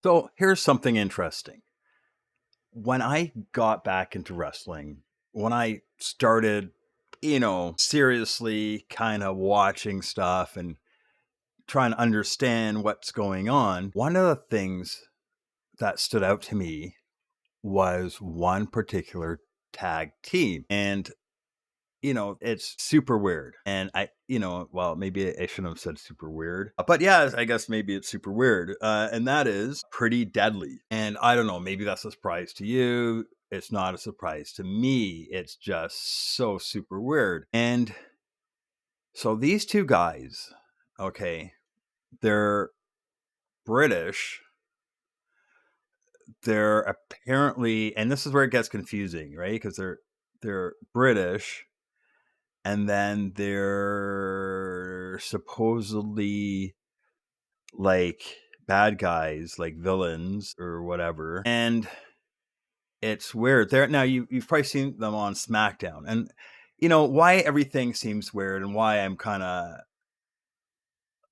So here's something interesting. When I got back into wrestling, when I started, seriously kind of watching stuff and trying to understand what's going on, one of the things that stood out to me was one particular tag team. And it's super weird. And well, maybe I shouldn't have said super weird, but yeah, I guess maybe it's super weird. And that is Pretty Deadly. And I don't know, maybe that's a surprise to you. It's not a surprise to me. It's just so super weird. And so these two guys, okay, they're British. They're apparently, and this is where it gets confusing, right? Because they're British, and then they're supposedly like bad guys, like villains or whatever. And it's weird. There now you've probably seen them on SmackDown, and why everything seems weird and why I'm kind of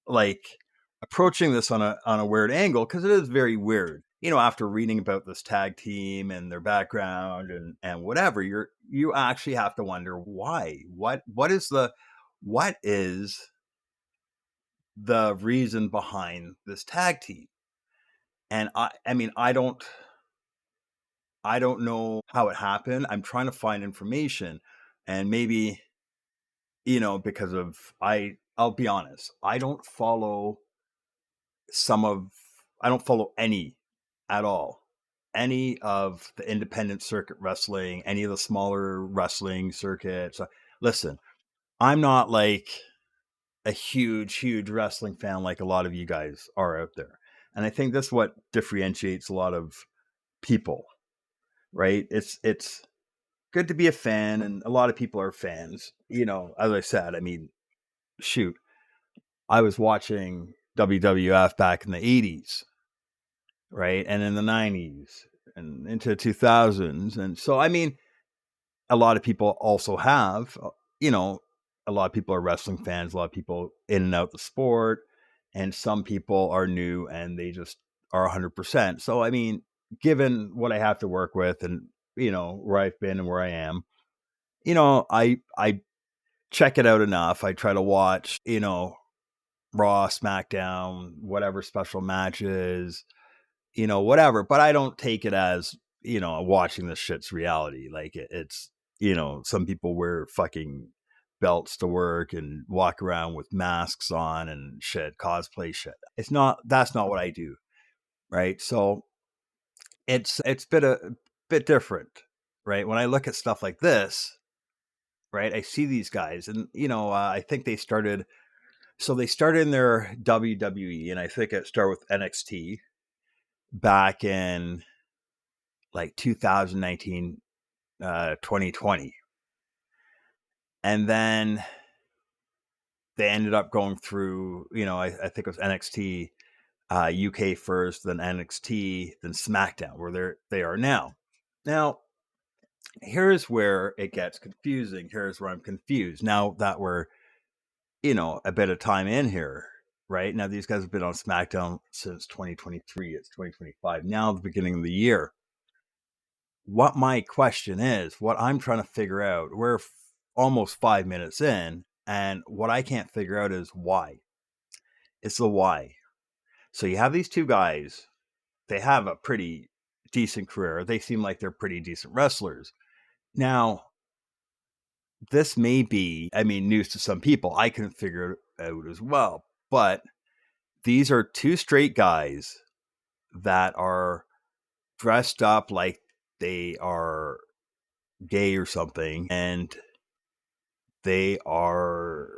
like approaching this on a weird angle, because it is very weird. After reading about this tag team and their background and whatever, you actually have to wonder why. What is the reason behind this tag team? And I mean, I don't know how it happened. I'm trying to find information, and maybe because of I'll be honest, some of I don't follow any at all. Any of the independent circuit wrestling, any of the smaller wrestling circuits. Listen, I'm not like a huge wrestling fan like a lot of you guys are out there. And I think that's what differentiates a lot of people, right? It's good to be a fan, and a lot of people are fans. As I said, I mean, shoot, I was watching WWF back in the 80s, right? And in the 90s and into 2000s. And so, I mean, a lot of people also have, a lot of people are wrestling fans, a lot of people in and out the sport, and some people are new and they just are 100%. So, I mean, given what I have to work with and, where I've been and where I am, I check it out enough. I try to watch, Raw, SmackDown, whatever special matches, whatever. But I don't take it as, watching this shit's reality. Like it's, some people wear fucking belts to work and walk around with masks on and shit, cosplay shit. That's not what I do. Right. So it's bit different. Right. When I look at stuff like this, right, I see these guys and, I think they started in their WWE, and I think it started with NXT back in like 2019, 2020. And then they ended up going through, I think it was NXT UK first, then NXT, then SmackDown, where they are now. Now, here's where it gets confusing. Here's where I'm confused. Now that we're, a bit of time in here, right? Now, these guys have been on SmackDown since 2023. It's 2025. Now, the beginning of the year. What my question is, what I'm trying to figure out, we're almost 5 minutes in, and what I can't figure out is why. It's the why. So you have these two guys, they have a pretty decent career. They seem like they're pretty decent wrestlers. Now, this may be, I mean, news to some people. I couldn't figure it out as well. But these are two straight guys that are dressed up like they are gay or something, and they are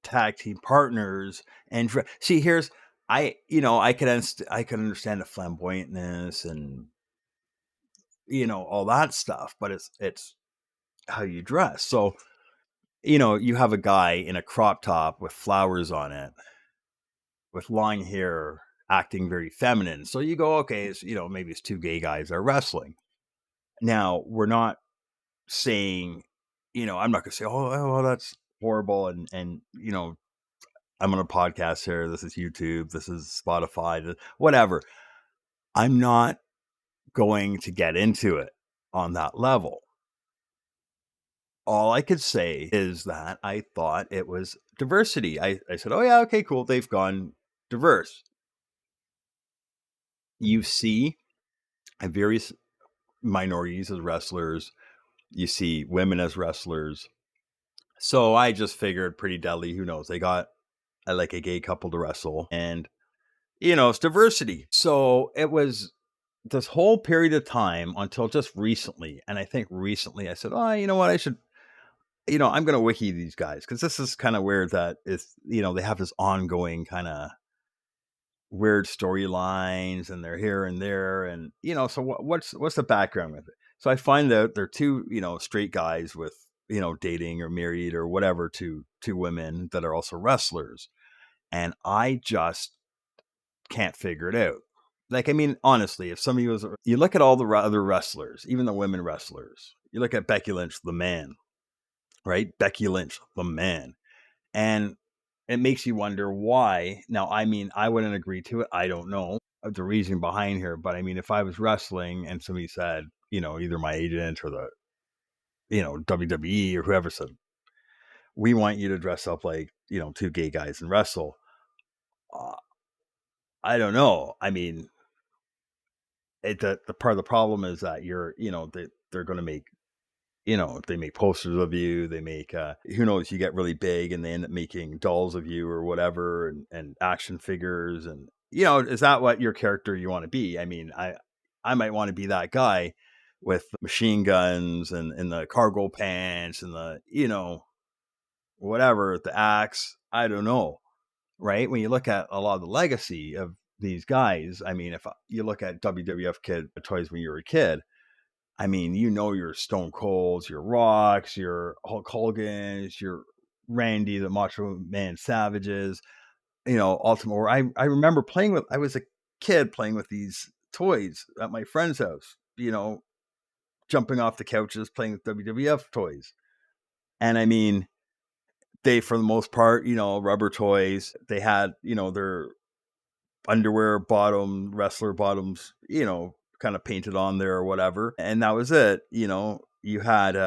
tag team partners. And see, here's I can understand the flamboyantness and all that stuff, but it's how you dress. So you have a guy in a crop top with flowers on it, with long hair, acting very feminine. So you go, okay, it's, maybe it's two gay guys are wrestling. Now we're not saying, I'm not gonna say, oh, well, that's horrible, and I'm on a podcast here. This is YouTube. This is Spotify, whatever. I'm not going to get into it on that level. All I could say is that I thought it was diversity. I said, oh, yeah, okay, cool. They've gone diverse. You see various minorities as wrestlers, you see women as wrestlers. So I just figured pretty deadly. Who knows? They got like a gay couple to wrestle, and it's diversity. So it was this whole period of time until just recently. And I think recently I said, oh, you know what? I should, I'm going to wiki these guys because this is kind of weird that it's, they have this ongoing kind of weird storylines and they're here and there. And, so what's the background with it? So I find out they're two, straight guys with, dating or married or whatever to two women that are also wrestlers. And I just can't figure it out. Like, I mean, honestly, if somebody was, you look at all the other wrestlers, even the women wrestlers, you look at Becky Lynch, the man, right? Becky Lynch, the man. And it makes you wonder why. Now, I mean, I wouldn't agree to it. I don't know the reason behind here, but I mean, if I was wrestling and somebody said, either my agent or the, WWE or whoever said, we want you to dress up like, two gay guys and wrestle. I don't know. I mean, the part of the problem is that they're going to make, they make posters of you, they make, who knows, you get really big and they end up making dolls of you or whatever, and action figures. And, is that what your character you want to be? I mean, I might want to be that guy with machine guns and the cargo pants and the, whatever, the axe. I don't know. Right. When you look at a lot of the legacy of these guys, I mean, if you look at WWF kid toys when you were a kid, I mean, your Stone Colds, your Rocks, your Hulk Hogan's, your Randy, the Macho Man Savages, Ultimate Warrior. I remember I was a kid playing with these toys at my friend's house, jumping off the couches, playing with WWF toys. And I mean, they, for the most part, rubber toys, they had, their underwear bottom, wrestler bottoms, kind of painted on there or whatever. And that was it. You had,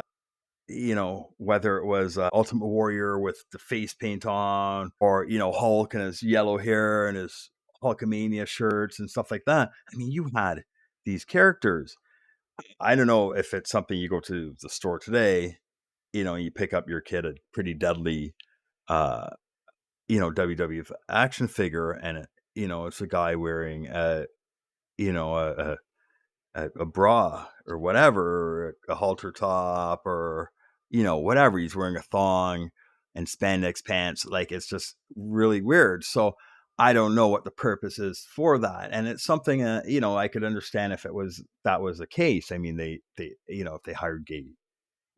whether it was Ultimate Warrior with the face paint on, or, Hulk and his yellow hair and his Hulkamania shirts and stuff like that. I mean, you had these characters. I don't know if it's something you go to the store today, you pick up your kid a pretty deadly, uh, WWF action figure, and it's a guy wearing you know, a, a bra or whatever, or a halter top, or whatever. He's wearing a thong and spandex pants. Like, it's just really weird. So I don't know what the purpose is for that, and it's something I could understand if that was the case. I mean, they if they hired gay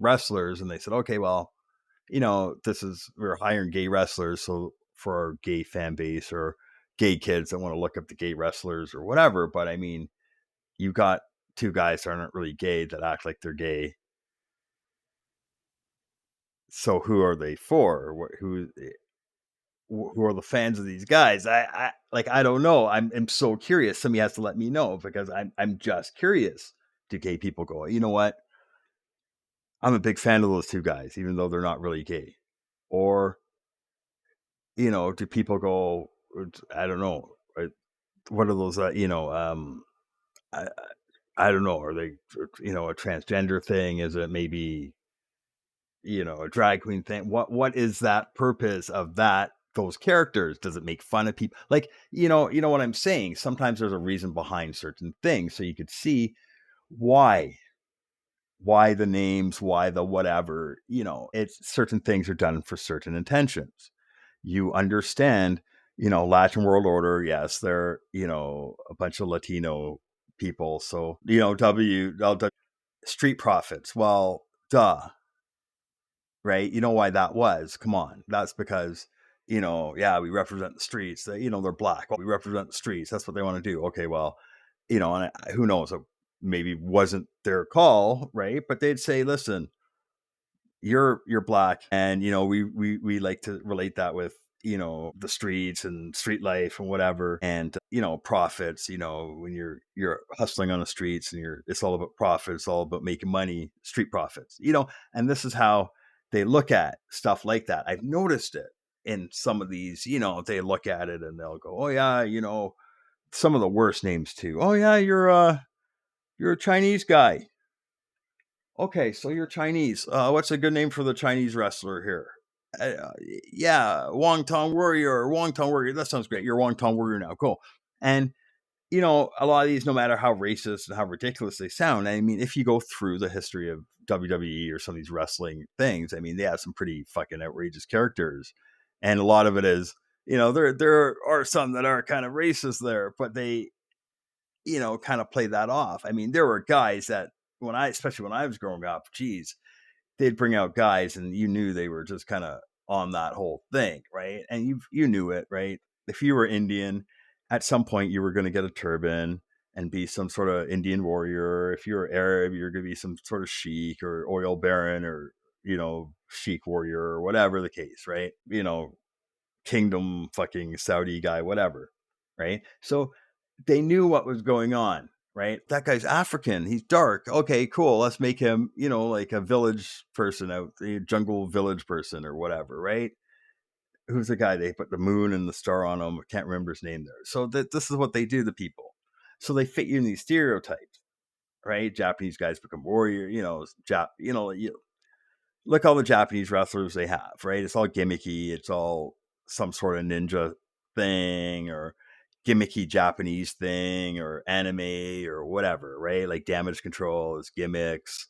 wrestlers and they said, okay, well, we're hiring gay wrestlers, so for our gay fan base or gay kids that want to look up the gay wrestlers or whatever. But I mean, you got two guys that aren't really gay that act like they're gay. So who are they for? Who are the fans of these guys? I don't know. I'm so curious. Somebody has to let me know, because I'm just curious. Do gay people go, you know what? I'm a big fan of those two guys, even though they're not really gay? Or, do people go, I don't know, what are those, I, I don't know. Are they, a transgender thing? Is it maybe, a drag queen thing? What is that purpose of those characters? Does it make fun of people? Like, you know what I'm saying? Sometimes there's a reason behind certain things. So you could see why the names, why the whatever, it's certain things are done for certain intentions. You understand, Latin World Order, yes, they're, a bunch of Latino people. So, Street Profits. Well, duh, right? You know why that was? Come on. That's because, yeah, we represent the streets. They're black. We represent the streets. That's what they want to do. Okay, well, and who knows? It maybe wasn't their call, right? But they'd say, listen, you're black, and we like to relate that with the streets and street life and whatever, and profits. When you're hustling on the streets and it's all about profit, it's all about making money, street profits. And this is how they look at stuff like that. I've noticed it in some of these. They look at it and they'll go, oh yeah, some of the worst names too. Oh yeah, you're a Chinese guy. Okay, so you're Chinese. What's a good name for the Chinese wrestler here? Yeah, Wong Tong Warrior, Wong Tong Warrior. That sounds great. You're Wong Tong Warrior now. Cool. And, a lot of these, no matter how racist and how ridiculous they sound, I mean, if you go through the history of WWE or some of these wrestling things, I mean, they have some pretty fucking outrageous characters. And a lot of it is, there are some that are kind of racist there, but they, kind of play that off. I mean, there were guys that especially when I was growing up, geez, they'd bring out guys and you knew they were just kind of on that whole thing, right? And you knew it, right? If you were Indian, at some point you were going to get a turban and be some sort of Indian warrior. If you were Arab, you're going to be some sort of sheik or oil baron or sheik warrior or whatever the case, right? Kingdom fucking Saudi guy, whatever, right? So they knew what was going on, right? That guy's African. He's dark. Okay, cool. Let's make him, like a village person out, a jungle village person or whatever, right? Who's the guy? They put the moon and the star on him. I can't remember his name there. So this is what they do to people. So they fit you in these stereotypes, right? Japanese guys become warrior, look all the Japanese wrestlers they have, right? It's all gimmicky. It's all some sort of ninja thing or gimmicky Japanese thing or anime or whatever, right? Like Damage Control is gimmicks.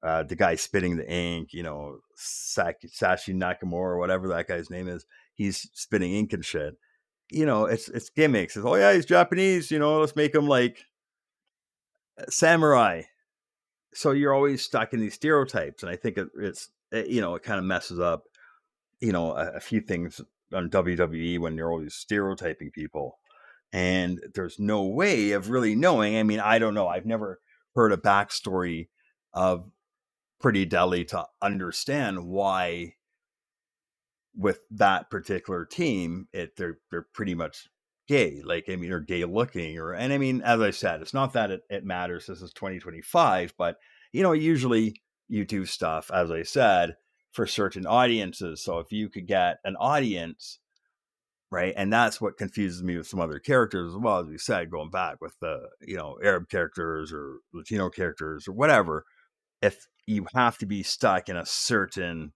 The guy spitting the ink, Sashi Nakamura or whatever that guy's name is, he's spitting ink and shit. It's gimmicks. It's, oh yeah, he's Japanese. Let's make him like samurai. So you're always stuck in these stereotypes, and I think it kind of messes up, a few things on WWE when you're always stereotyping people, and there's no way of really knowing. I mean, I don't know. I've never heard a backstory of Pretty Deli to understand why with that particular team, they're pretty much gay. Like, I mean, or gay looking, and I mean, as I said, it's not that it matters. This is 2025, but usually you do stuff, as I said, for certain audiences. So if you could get an audience, right, and that's what confuses me with some other characters as well, as we said, going back with the Arab characters or Latino characters or whatever. If you have to be stuck in a certain,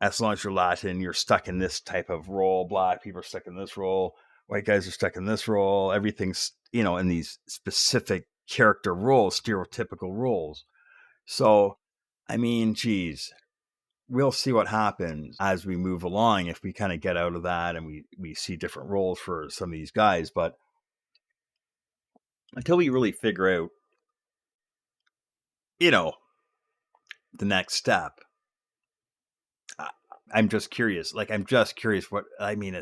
as long as you're Latin, you're stuck in this type of role. Black people are stuck in this role. White guys are stuck in this role. Everything's, in these specific character roles, stereotypical roles. So, I mean, geez, we'll see what happens as we move along if we kind of get out of that and we see different roles for some of these guys. But until we really figure out, the next step, I'm just curious. Like, I'm just curious what, I mean,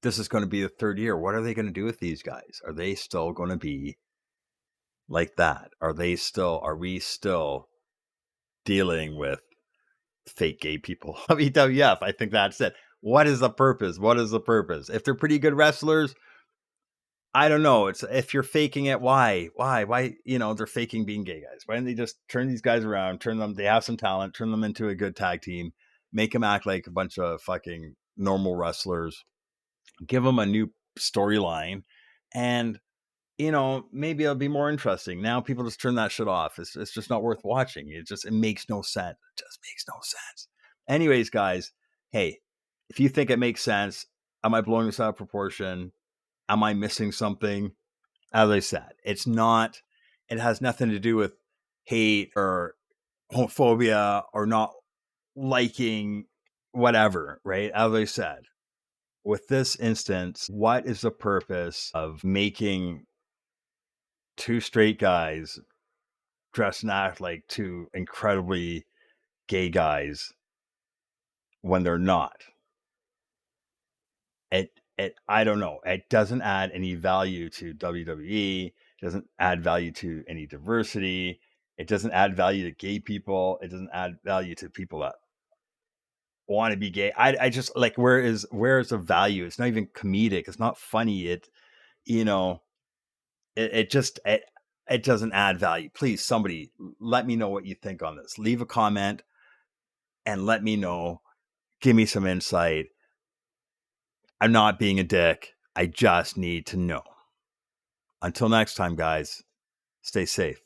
this is going to be the third year. What are they going to do with these guys? Are they still going to be like that? Are we still dealing with fake gay people? WWF, I think that's it. What is the purpose? If they're pretty good wrestlers, I don't know. It's if you're faking it, why? They're faking being gay guys. Why don't they just turn these guys around, they have some talent, turn them into a good tag team, make them act like a bunch of fucking normal wrestlers, give them a new storyline, and maybe it'll be more interesting. Now people just turn that shit off. It's just not worth watching. It makes no sense. It just makes no sense. Anyways, guys, hey, if you think it makes sense, am I blowing this out of proportion? Am I missing something? As I said, it has nothing to do with hate or homophobia or not liking whatever, right? As I said, with this instance, what is the purpose of making two straight guys dress and act like two incredibly gay guys when they're not? I don't know. It doesn't add any value to WWE. It doesn't add value to any diversity. It doesn't add value to gay people. It doesn't add value to people that want to be gay. I just like, where is the value? It's not even comedic. It's not funny. It, you know, it just, it doesn't add value. Please, somebody let me know what you think on this. Leave a comment and let me know. Give me some insight. I'm not being a dick. I just need to know. Until next time, guys, stay safe.